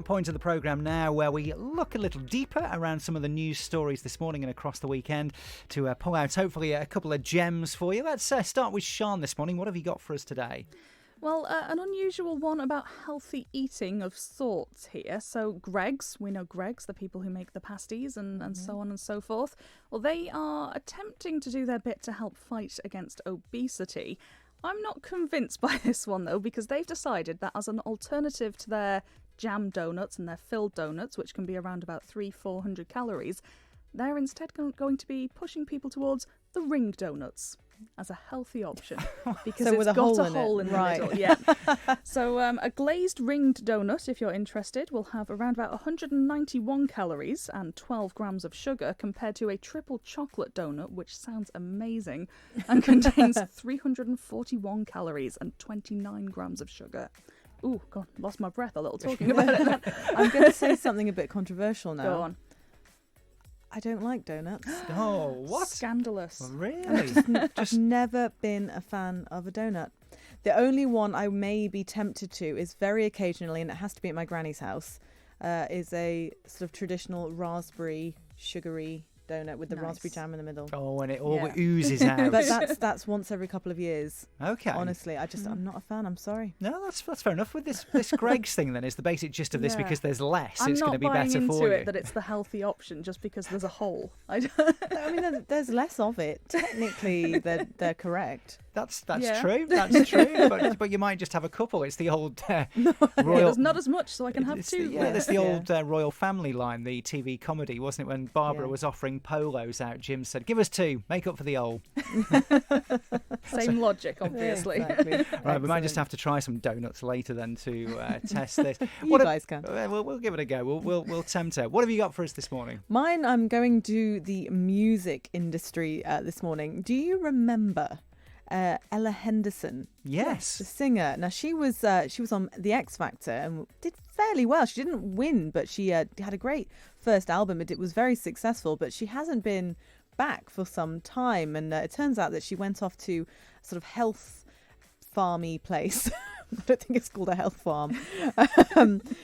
point of the programme now where we look a little deeper around some of the news stories this morning and across the weekend to pull out hopefully a couple of gems for you. Let's start with Sian this morning. What have you got for us today? Well, an unusual one about healthy eating of sorts here. So Greggs, we know Greggs, the people who make the pasties and so on and so forth. Well, they are attempting to do their bit to help fight against obesity. I'm not convinced by this one, though, because they've decided that as an alternative to their jam donuts and their filled donuts, which can be around about 300-400 calories, they're instead going to be pushing people towards the ring donuts as a healthy option because so it's got a hole in the middle. Yeah. So a glazed ringed donut, if you're interested, will have around about 191 calories and 12 grams of sugar compared to a triple chocolate donut, which sounds amazing, and contains 341 calories and 29 grams of sugar. Ooh, God, lost my breath a little talking about it. I'm going to say something a bit controversial now. Go on. I don't like donuts. Oh, what? Scandalous. Really? I've never been a fan of a donut. The only one I may be tempted to is very occasionally, and it has to be at my granny's house, is a sort of traditional raspberry sugary donut with the raspberry jam in the middle. Oh, and it all oozes out. But that's once every couple of years. Okay. Honestly, I'm not a fan. I'm sorry. No, that's fair enough. With this Greggs thing, then, is the basic gist of this because there's less. I'm it's going to be better for you. I'm not buying into it that it's the healthy option just because there's a hole. I mean, there's less of it. Technically, they're correct. That's true. That's true. But you might just have a couple. It's the old royal. There's not as much, so I can have two. There's the old Royal Family line, the TV comedy, wasn't it? When Barbara was offering polos out, Jim said, "Give us two, make up for the old." Same logic, obviously. Exactly. Right, we might just have to try some donuts later then to test this. You guys can. We'll give it a go. We'll tempt her. What have you got for us this morning? Mine, I'm going to the music industry this morning. Do you remember Ella Henderson? Yes, the singer. Now she was on The X Factor and did fairly well. She didn't win, but she had a great first album. It was very successful, but she hasn't been back for some time. And it turns out that she went off to a sort of health farmy place. I don't think it's called a health farm.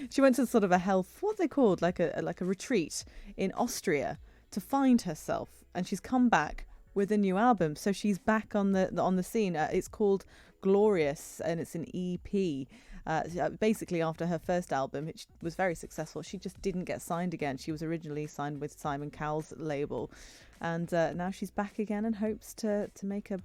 She went to sort of a health, what are they called, like a retreat in Austria to find herself, and she's come back with a new album. So she's back on the scene. It's called Glorious, and it's an EP. Basically, after her first album, which was very successful, she just didn't get signed again. She was originally signed with Simon Cowell's label, and now she's back again and hopes to make a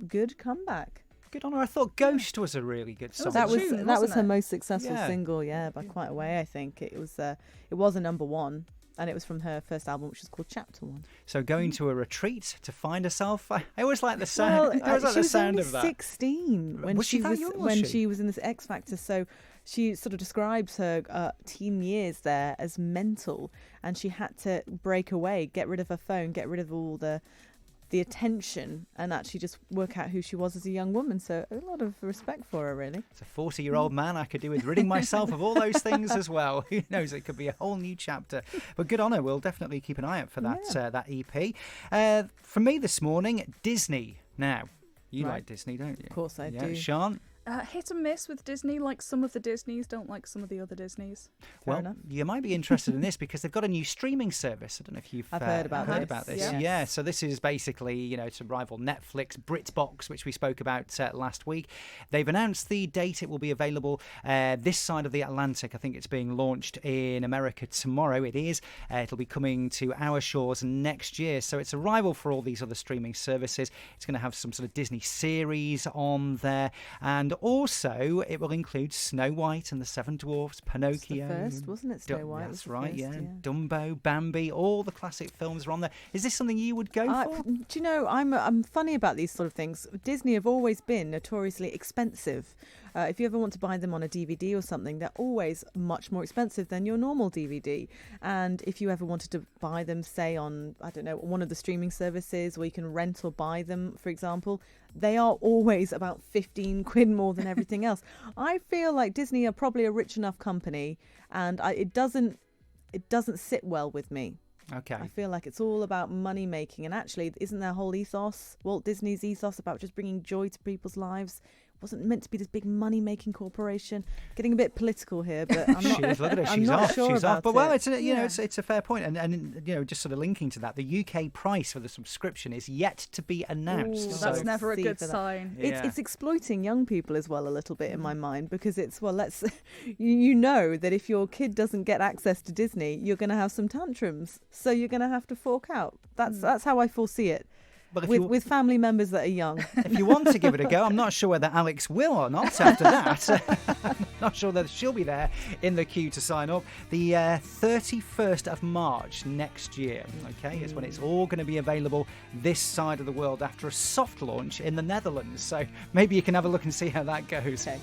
good comeback. Good on her. I thought Ghost was a really good song. That was her most successful single, by quite a way. I think it was a number one. And it was from her first album, which is called Chapter 1. So going to a retreat to find herself. I always like the sound. I always like the sound of that. She was 16 when she was in this X Factor. So she sort of describes her teen years there as mental, and she had to break away, get rid of her phone, get rid of all the attention, and actually just work out who she was as a young woman. So a lot of respect for her, really. As a 40-year-old man, I could do with ridding myself of all those things as well. Who knows? It could be a whole new chapter. But good on her. We'll definitely keep an eye out for that EP. For me this morning, Disney. Now, you like Disney, don't you? Of course I do. Sian? Hit and miss with Disney, like some of the Disneys, don't like some of the other Disneys. Fair enough. You might be interested in this because they've got a new streaming service. I don't know if you've heard about this. Yes. Yeah, so this is basically, to rival Netflix, BritBox, which we spoke about last week. They've announced the date it will be available this side of the Atlantic. I think it's being launched in America tomorrow. It is. It'll be coming to our shores next year. So it's a rival for all these other streaming services. It's going to have some sort of Disney series on there, and also it will include Snow White and the Seven Dwarfs, Pinocchio. It's the first, wasn't it? Snow White. That's right, yeah. Dumbo, Bambi, all the classic films are on there. Is this something you would go for? Do you know, I'm funny about these sort of things. Disney have always been notoriously expensive. If you ever want to buy them on a DVD or something, they're always much more expensive than your normal DVD. And if you ever wanted to buy them, say on, I don't know, one of the streaming services where you can rent or buy them, for example, they are always about 15 quid more than everything else. I feel like Disney are probably a rich enough company, and it doesn't sit well with me. Okay. I feel like it's all about money making, and actually, isn't their whole ethos, Walt Disney's ethos, about just bringing joy to people's lives? wasn't meant to be this big money-making corporation. Getting a bit political here, but I'm not. She is. Look at her. I'm She's not off. sure She's off. about But well, it. it's it's a fair point. And just sort of linking to that, the UK price for the subscription is yet to be announced. Ooh, So that's never a see good for that. sign. It's exploiting young people as well a little bit in my mind, because it's, well, let's you know that if your kid doesn't get access to Disney, you're going to have some tantrums, so you're going to have to fork out. That's how I foresee it. But With family members that are young. if you want to give it a go, I'm not sure whether Alex will or not after that. I'm not sure that she'll be there in the queue to sign up. The 31st of March next year, okay, is when it's all going to be available this side of the world after a soft launch in the Netherlands. So maybe you can have a look and see how that goes. Okay.